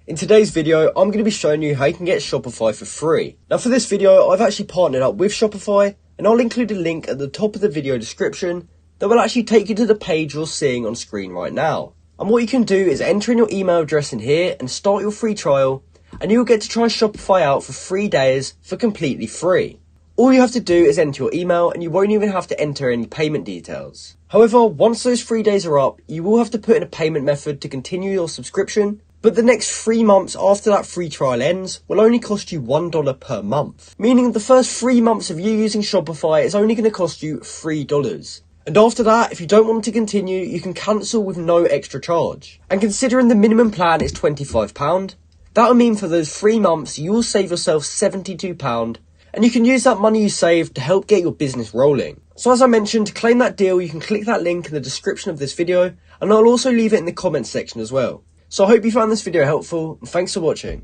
In today's video, I'm going to be showing you how you can get Shopify for free. Now for this video, I've actually partnered up with Shopify, and I'll include a link at the top of the video description that will actually take you to the page you're seeing on screen right now. And what you can do is enter in your email address in here and start your free trial, and you'll get to try Shopify out for 3 days for completely free. All you have to do is enter your email and you won't even have to enter any payment details. However, once those 3 days are up, you will have to put in a payment method to continue your subscription, but the next 3 months after that free trial ends will only cost you $1 per month, meaning the first 3 months of you using Shopify is only going to cost you $3. And after that, if you don't want to continue, you can cancel with no extra charge. And considering the minimum plan is £25, that will mean for those 3 months you will save yourself £72, and you can use that money you saved to help get your business rolling. So as I mentioned, to claim that deal, you can click that link in the description of this video, and I'll also leave it in the comments section as well. So I hope you found this video helpful, and thanks for watching.